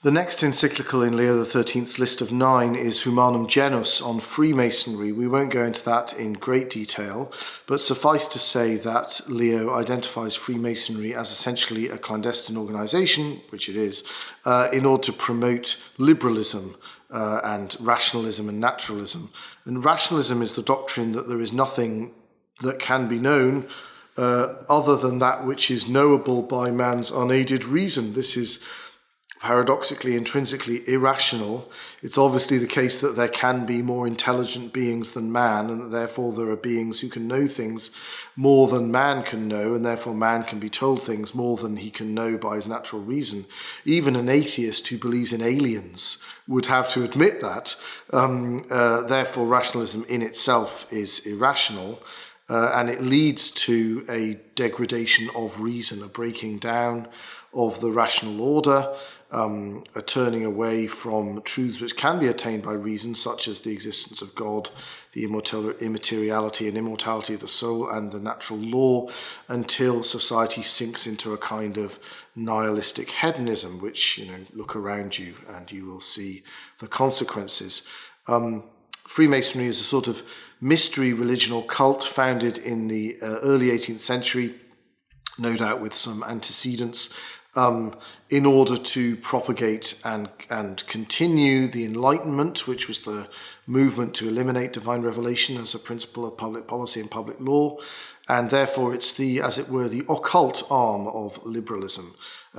The next encyclical in Leo XIII's list of 9 is Humanum Genus on Freemasonry. We won't go into that in great detail, but suffice to say that Leo identifies Freemasonry as essentially a clandestine organisation, which it is, in order to promote liberalism and rationalism and naturalism. And rationalism is the doctrine that there is nothing that can be known other than that which is knowable by man's unaided reason. This is paradoxically, intrinsically irrational. It's obviously the case that there can be more intelligent beings than man, and that therefore there are beings who can know things more than man can know, and therefore man can be told things more than he can know by his natural reason. Even an atheist who believes in aliens would have to admit that. Therefore, rationalism in itself is irrational, and it leads to a degradation of reason, a breaking down of the rational order, a turning away from truths which can be attained by reason, such as the existence of God, the immateriality and immortality of the soul, and the natural law, until society sinks into a kind of nihilistic hedonism, which, look around you and you will see the consequences. Freemasonry is a sort of mystery religion or cult founded in the early 18th century, no doubt with some antecedents, in order to propagate and continue the Enlightenment, which was the movement to eliminate divine revelation as a principle of public policy and public law. And therefore it's the, as it were, the occult arm of liberalism,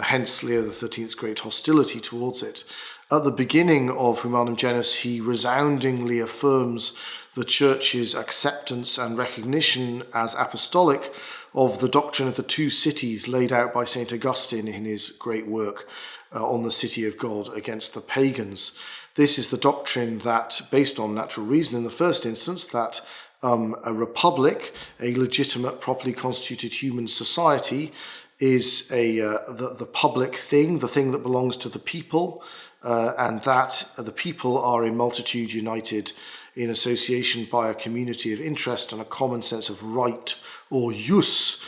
hence Leo XIII's great hostility towards it. At the beginning of Humanum Genus, he resoundingly affirms the Church's acceptance and recognition as apostolic of the doctrine of the two cities laid out by St. Augustine in his great work on the city of God against the pagans. This is the doctrine that, based on natural reason in the first instance, that a republic, a legitimate, properly constituted human society, is the public thing, the thing that belongs to the people, and that the people are in multitude united in association by a community of interest and a common sense of right, or jus,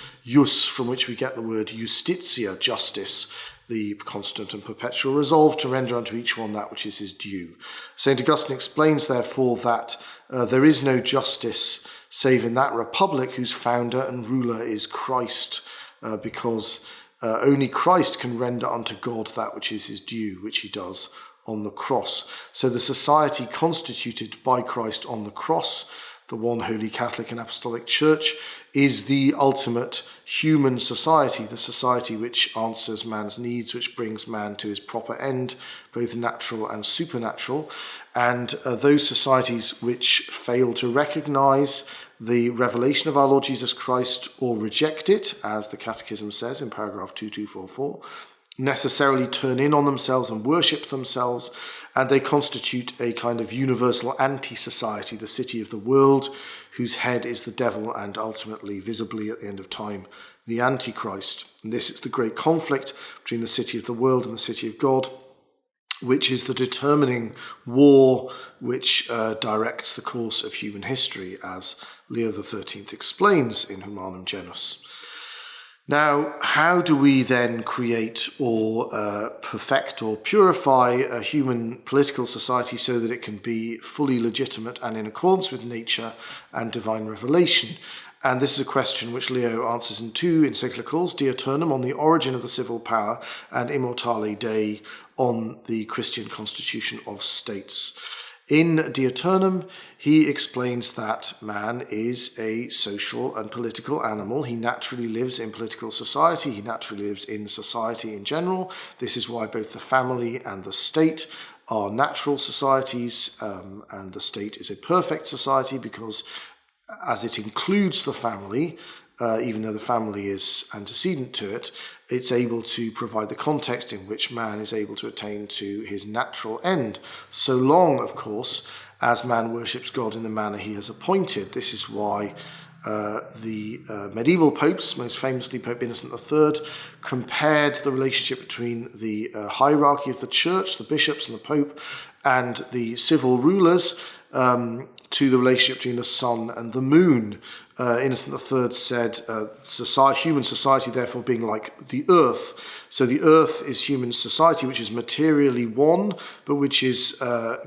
from which we get the word justitia, justice, the constant and perpetual resolve to render unto each one that which is his due. St. Augustine explains, therefore, that there is no justice save in that republic whose founder and ruler is Christ, because only Christ can render unto God that which is his due, which he does on the cross. So the society constituted by Christ on the cross, the one holy Catholic and Apostolic Church, is the ultimate human society, the society which answers man's needs, which brings man to his proper end, both natural and supernatural. And those societies which fail to recognize the revelation of our Lord Jesus Christ or reject it, as the Catechism says in paragraph 2244, necessarily turn in on themselves and worship themselves, and they constitute a kind of universal anti-society, the city of the world, whose head is the devil and ultimately, visibly at the end of time, the Antichrist. And this is the great conflict between the city of the world and the city of God, which is the determining war which directs the course of human history, as Leo XIII explains in Humanum Genus. Now, how do we then create or perfect or purify a human political society so that it can be fully legitimate and in accordance with nature and divine revelation? And this is a question which Leo answers in 2 encyclicals, De Eternum on the origin of the civil power, and Immortale Dei on the Christian constitution of states. In De Eternum, he explains that man is a social and political animal. He naturally lives in political society. He naturally lives in society in general. This is why both the family and the state are natural societies, and the state is a perfect society because as it includes the family, even though the family is antecedent to it, it's able to provide the context in which man is able to attain to his natural end, so long, of course, as man worships God in the manner he has appointed. This is why the medieval popes, most famously Pope Innocent III, compared the relationship between the hierarchy of the church, the bishops and the pope, and the civil rulers to the relationship between the sun and the moon. Innocent III said, human society therefore being like the earth. So the earth is human society, which is materially one, but which is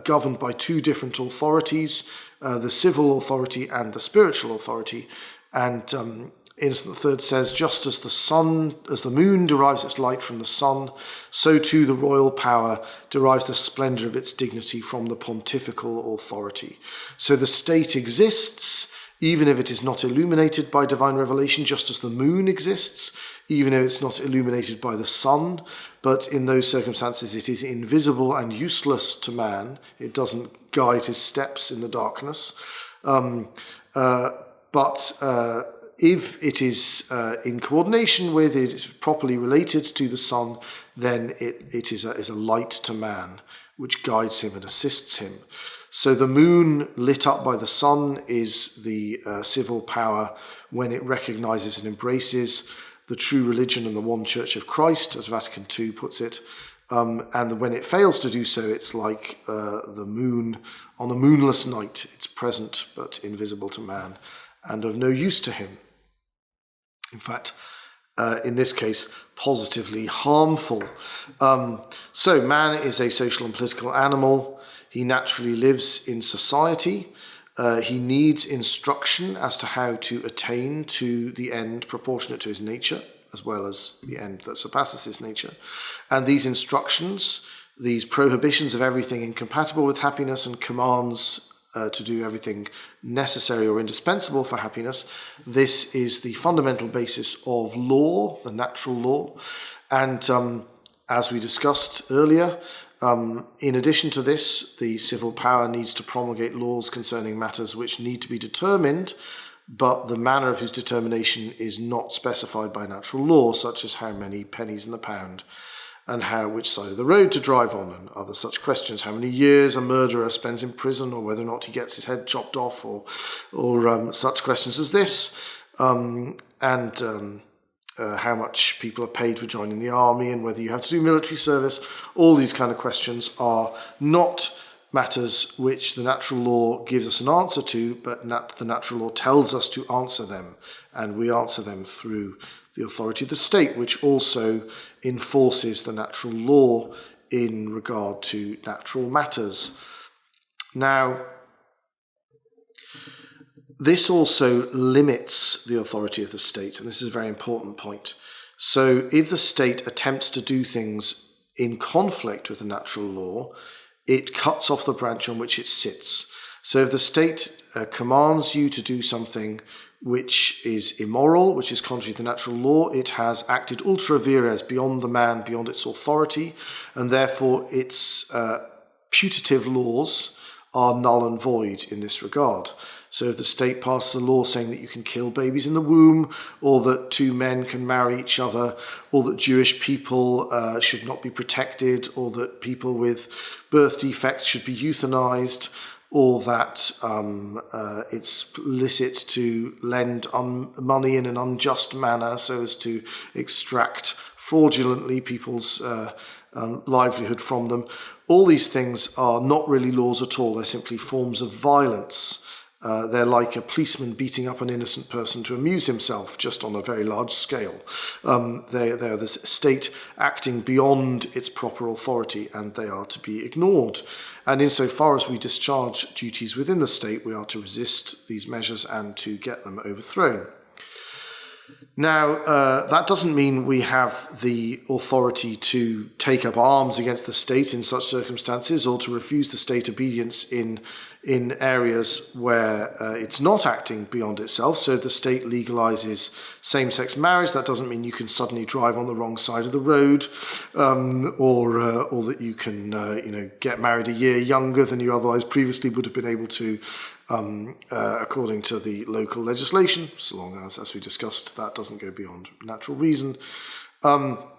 governed by two different authorities, the civil authority and the spiritual authority. And Innocent III says, just as the moon derives its light from the sun, so too the royal power derives the splendour of its dignity from the pontifical authority. So the state exists, even if it is not illuminated by divine revelation, just as the moon exists, even if it's not illuminated by the sun. But in those circumstances, it is invisible and useless to man. It doesn't guide his steps in the darkness. If it is in coordination with, it is properly related to the sun, then it is a light to man, which guides him and assists him. So the moon lit up by the sun is the civil power when it recognises and embraces the true religion and the one Church of Christ, as Vatican II puts it. And when it fails to do so, it's like the moon on a moonless night. It's present but invisible to man and of no use to him. In fact, in this case, positively harmful. So man is a social and political animal. He naturally lives in society. He needs instruction as to how to attain to the end proportionate to his nature, as well as the end that surpasses his nature. And these instructions, these prohibitions of everything incompatible with happiness and commands to do everything necessary or indispensable for happiness, this is the fundamental basis of law, the natural law. And as we discussed earlier, in addition to this, the civil power needs to promulgate laws concerning matters which need to be determined, but the manner of whose determination is not specified by natural law, such as how many pennies in the pound, and which side of the road to drive on, and other such questions. How many years a murderer spends in prison, or whether or not he gets his head chopped off, or such questions as this, and how much people are paid for joining the army, and whether you have to do military service. All these kind of questions are not matters which the natural law gives us an answer to, but the natural law tells us to answer them, and we answer them through the authority of the state, which also enforces the natural law in regard to natural matters. Now, this also limits the authority of the state, and this is a very important point. So if the state attempts to do things in conflict with the natural law, it cuts off the branch on which it sits. So if the state commands you to do something which is immoral, which is contrary to the natural law, it has acted ultra vires, beyond the man, beyond its authority, and therefore its putative laws are null and void in this regard. So if the state passes a law saying that you can kill babies in the womb, or that two men can marry each other, or that Jewish people should not be protected, or that people with birth defects should be euthanized, or that it's licit to lend money in an unjust manner so as to extract fraudulently people's livelihood from them. All these things are not really laws at all. They're simply forms of violence. They're like a policeman beating up an innocent person to amuse himself, just on a very large scale. They are the state acting beyond its proper authority, and they are to be ignored. And insofar as we discharge duties within the state, we are to resist these measures and to get them overthrown. Now, that doesn't mean we have the authority to take up arms against the state in such circumstances, or to refuse the state obedience in areas where it's not acting beyond itself. So if the state legalizes same-sex marriage, that doesn't mean you can suddenly drive on the wrong side of the road, or that you can get married a year younger than you otherwise previously would have been able to, according to the local legislation, so long as we discussed, that doesn't go beyond natural reason. But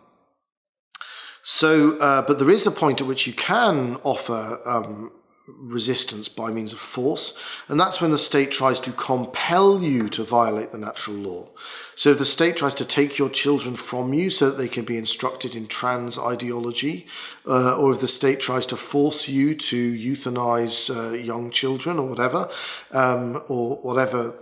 there is a point at which you can offer resistance by means of force, and that's when the state tries to compel you to violate the natural law. So if the state tries to take your children from you so that they can be instructed in trans ideology, or if the state tries to force you to euthanize young children or whatever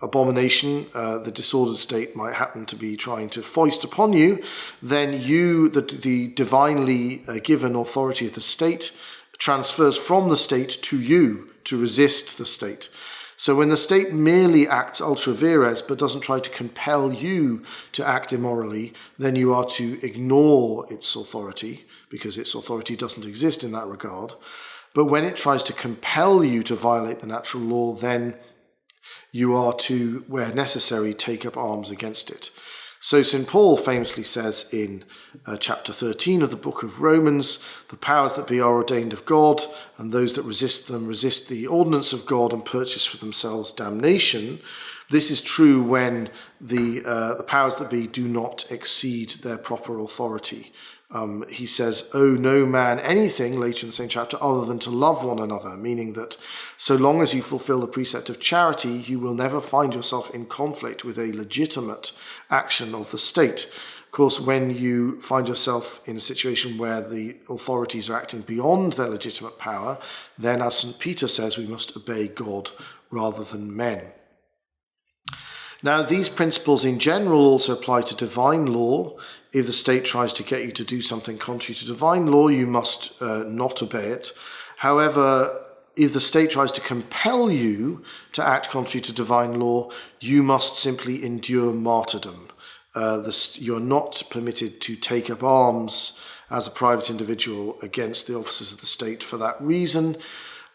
abomination the disordered state might happen to be trying to foist upon you, then the divinely given authority of the state transfers from the state to you to resist the state. So when the state merely acts ultra vires but doesn't try to compel you to act immorally, then you are to ignore its authority, because its authority doesn't exist in that regard. But when it tries to compel you to violate the natural law, then you are to, where necessary, take up arms against it. So St. Paul famously says in chapter 13 of the book of Romans, the powers that be are ordained of God, and those that resist them resist the ordinance of God and purchase for themselves damnation. This is true when the powers that be do not exceed their proper authority. He says, owe no man anything, later in the same chapter, other than to love one another, meaning that so long as you fulfill the precept of charity, you will never find yourself in conflict with a legitimate action of the state. Of course, when you find yourself in a situation where the authorities are acting beyond their legitimate power, then, as St. Peter says, we must obey God rather than men. Now, these principles in general also apply to divine law. If the state tries to get you to do something contrary to divine law, you must not obey it. However, if the state tries to compel you to act contrary to divine law, you must simply endure martyrdom. You're not permitted to take up arms as a private individual against the officers of the state for that reason.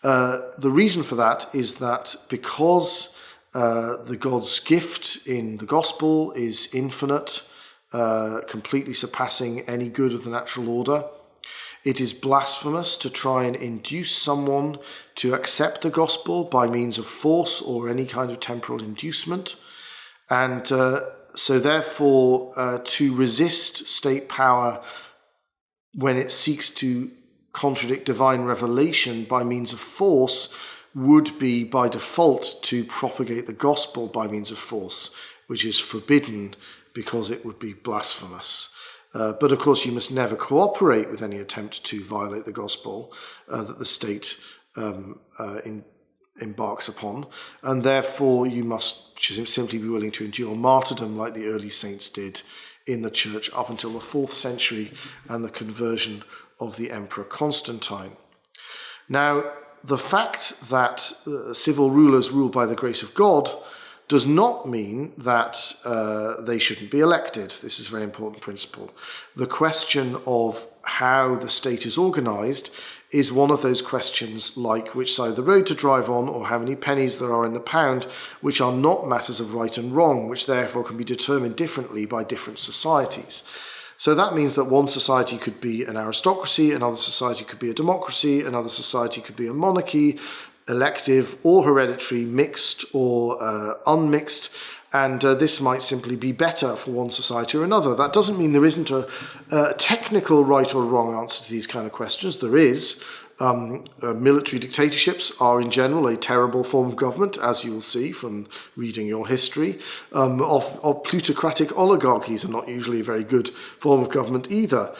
The reason for that is that because the God's gift in the gospel is infinite, completely surpassing any good of the natural order, it is blasphemous to try and induce someone to accept the gospel by means of force or any kind of temporal inducement. And so therefore, to resist state power when it seeks to contradict divine revelation by means of force would be by default to propagate the gospel by means of force, which is forbidden because it would be blasphemous. But of course, you must never cooperate with any attempt to violate the gospel that the state embarks upon, and therefore you must simply be willing to endure martyrdom like the early saints did in the church up until the 4th century and the conversion of the Emperor Constantine. Now, the fact that civil rulers rule by the grace of God does not mean that they shouldn't be elected. This is a very important principle. The question of how the state is organised is one of those questions like which side of the road to drive on or how many pennies there are in the pound, which are not matters of right and wrong, which therefore can be determined differently by different societies. So that means that one society could be an aristocracy, another society could be a democracy, another society could be a monarchy, elective or hereditary, mixed or unmixed, and this might simply be better for one society or another. That doesn't mean there isn't a technical right or wrong answer to these kind of questions. There is. Military dictatorships are in general a terrible form of government, as you will see from reading your history. Of plutocratic oligarchies are not usually a very good form of government either.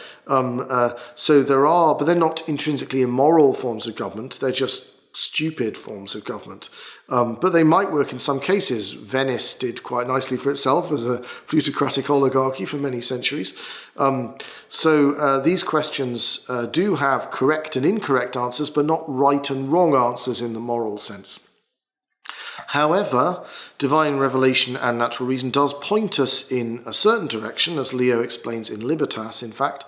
So there are, but they're not intrinsically immoral forms of government. They're just stupid forms of government. But they might work in some cases. Venice did quite nicely for itself as a plutocratic oligarchy for many centuries. So these questions do have correct and incorrect answers, but not right and wrong answers in the moral sense. However, divine revelation and natural reason does point us in a certain direction, as Leo explains in Libertas, in fact,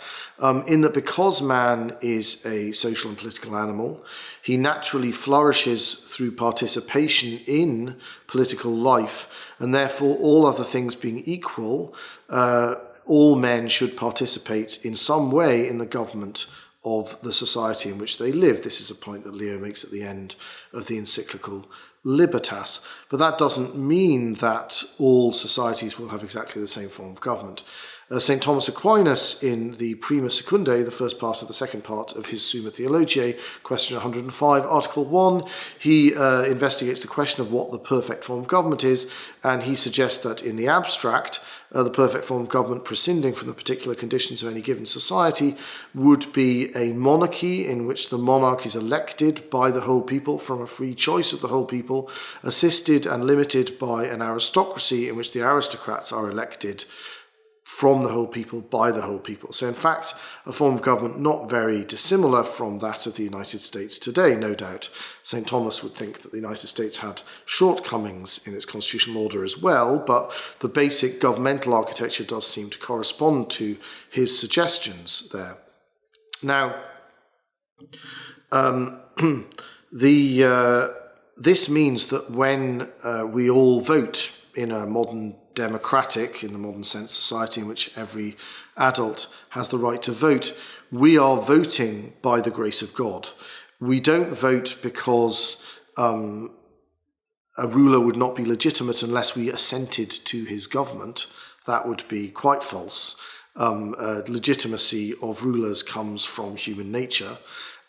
in that because man is a social and political animal, he naturally flourishes through participation in political life, and therefore, all other things being equal, all men should participate in some way in the government of the society in which they live. This is a point that Leo makes at the end of the encyclical Libertas. But that doesn't mean that all societies will have exactly the same form of government. St. Thomas Aquinas, in the Prima Secundae, the first part of the second part of his Summa Theologiae, question 105, Article 1, he investigates the question of what the perfect form of government is, and he suggests that in the abstract, the perfect form of government prescinding from the particular conditions of any given society would be a monarchy in which the monarch is elected by the whole people from a free choice of the whole people, assisted and limited by an aristocracy in which the aristocrats are elected from the whole people, by the whole people. So in fact, a form of government not very dissimilar from that of the United States today, no doubt. St. Thomas would think that the United States had shortcomings in its constitutional order as well, but the basic governmental architecture does seem to correspond to his suggestions there. Now, this means that when we all vote in a modern democratic, in the modern sense, society in which every adult has the right to vote, we are voting by the grace of God. We don't vote because a ruler would not be legitimate unless we assented to his government. That would be quite false. Legitimacy of rulers comes from human nature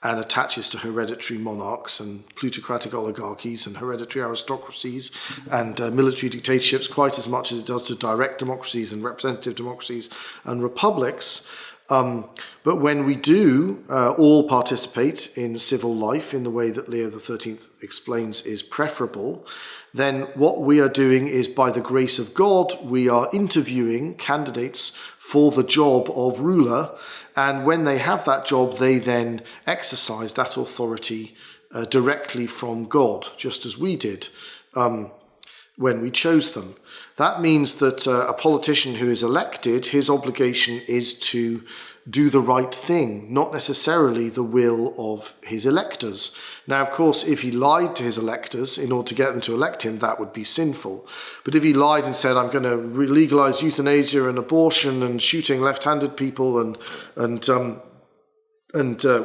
and attaches to hereditary monarchs and plutocratic oligarchies and hereditary aristocracies and military dictatorships quite as much as it does to direct democracies and representative democracies and republics. But when we do all participate in civil life in the way that Leo XIII explains is preferable, then what we are doing is, by the grace of God, we are interviewing candidates for the job of ruler, and when they have that job, they then exercise that authority directly from God, just as we did when we chose them. That means that a politician who is elected, his obligation is to do the right thing, not necessarily the will of his electors. Now, of course, if he lied to his electors in order to get them to elect him, that would be sinful. But if he lied and said, I'm going to legalize euthanasia and abortion and shooting left-handed people and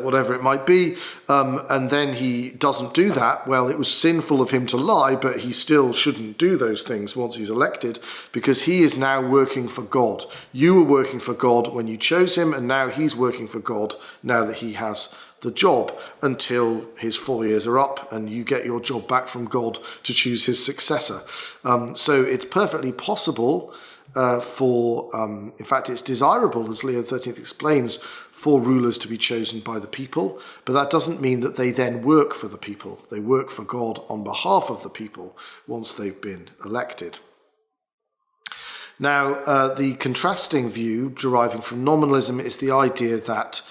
whatever it might be, and then he doesn't do that, well, it was sinful of him to lie, but he still shouldn't do those things once he's elected, because he is now working for God. You were working for God when you chose him, and now he's working for God now that he has the job, until his 4 years are up and you get your job back from God to choose his successor. So it's perfectly possible in fact, it's desirable, as Leo XIII explains, for rulers to be chosen by the people, but that doesn't mean that they then work for the people. They work for God on behalf of the people once they've been elected. Now, the contrasting view deriving from nominalism is the idea that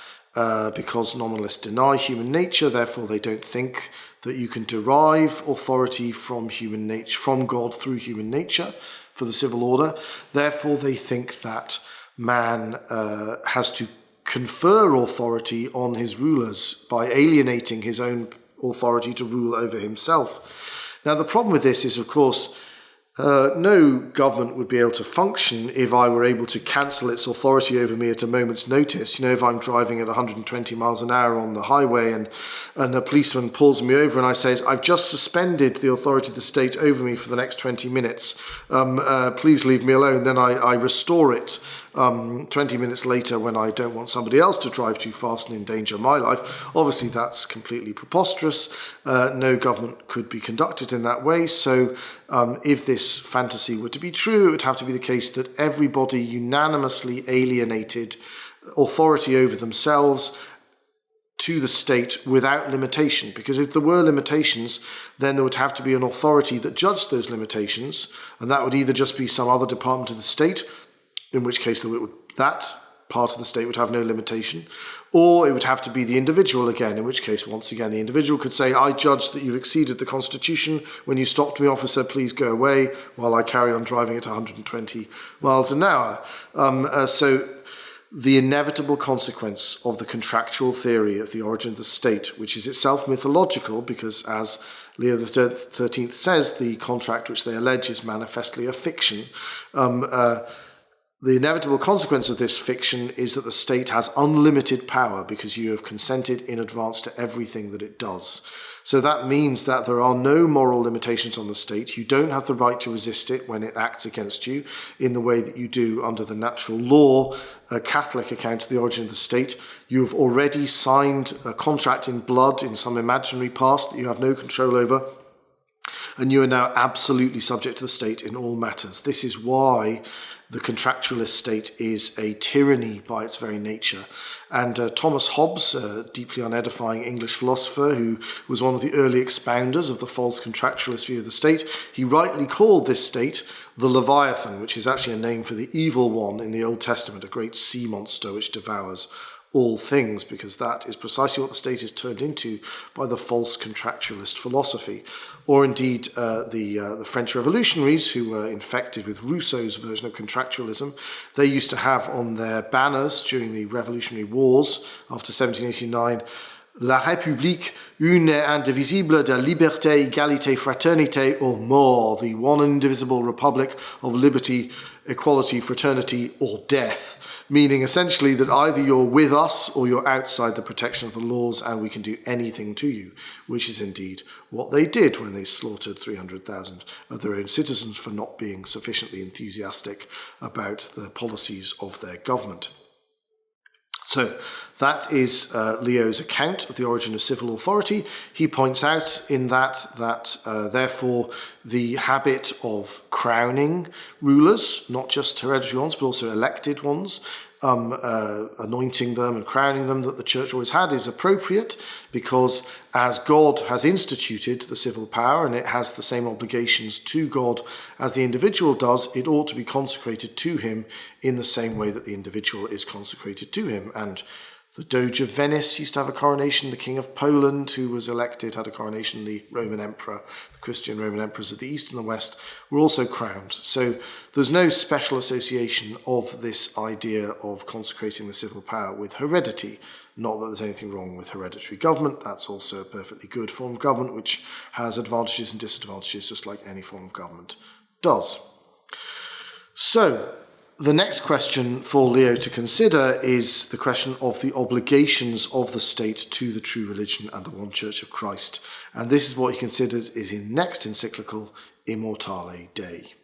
because nominalists deny human nature, therefore they don't think that you can derive authority from human nature, from God through human nature, for the civil order. Therefore, they think that man has to confer authority on his rulers by alienating his own authority to rule over himself. Now, the problem with this is, of course, no government would be able to function if I were able to cancel its authority over me at a moment's notice. You know, if I'm driving at 120 miles an hour on the highway and a policeman pulls me over and I say, I've just suspended the authority of the state over me for the next 20 minutes. Please leave me alone. Then I restore it 20 minutes later when I don't want somebody else to drive too fast and endanger my life. Obviously, that's completely preposterous. No government could be conducted in that way. So if this fantasy were to be true, it would have to be the case that everybody unanimously alienated authority over themselves to the state without limitation. Because if there were limitations, then there would have to be an authority that judged those limitations, and that would either just be some other department of the state, in which case that part of the state would have no limitation, or it would have to be the individual again, in which case, once again, the individual could say, I judge that you've exceeded the Constitution. When you stopped me, officer, please go away, while I carry on driving at 120 miles an hour. So the inevitable consequence of the contractual theory of the origin of the state, which is itself mythological, because as Leo XIII says, the contract which they allege is manifestly a fiction, The inevitable consequence of this fiction is that the state has unlimited power because you have consented in advance to everything that it does. So that means that there are no moral limitations on the state. You don't have the right to resist it when it acts against you in the way that you do under the natural law, a Catholic account of the origin of the state. You have already signed a contract in blood in some imaginary past that you have no control over, and you are now absolutely subject to the state in all matters. This is why the contractualist state is a tyranny by its very nature. And Thomas Hobbes, a deeply unedifying English philosopher who was one of the early expounders of the false contractualist view of the state, he rightly called this state the Leviathan, which is actually a name for the evil one in the Old Testament, a great sea monster which devours all things, because that is precisely what the state is turned into by the false contractualist philosophy. Or indeed the French revolutionaries, who were infected with Rousseau's version of contractualism, they used to have on their banners during the Revolutionary Wars after 1789, La République, une et indivisible de liberté, égalité, fraternité, or mort, the one and indivisible republic of liberty, equality, fraternity, or death. Meaning essentially that either you're with us or you're outside the protection of the laws and we can do anything to you, which is indeed what they did when they slaughtered 300,000 of their own citizens for not being sufficiently enthusiastic about the policies of their government. So that is Leo's account of the origin of civil authority. He points out in that therefore the habit of crowning rulers, not just hereditary ones, but also elected ones, anointing them and crowning them, that the church always had, is appropriate, because as God has instituted the civil power and it has the same obligations to God as the individual does, it ought to be consecrated to him in the same way that the individual is consecrated to him. And the Doge of Venice used to have a coronation. The King of Poland, who was elected, had a coronation. The Roman Emperor, the Christian Roman emperors of the East and the West, were also crowned. So there's no special association of this idea of consecrating the civil power with heredity. Not that there's anything wrong with hereditary government. That's also a perfectly good form of government, which has advantages and disadvantages, just like any form of government does. So the next question for Leo to consider is the question of the obligations of the state to the true religion and the one Church of Christ. And this is what he considers is in next encyclical, Immortale Dei.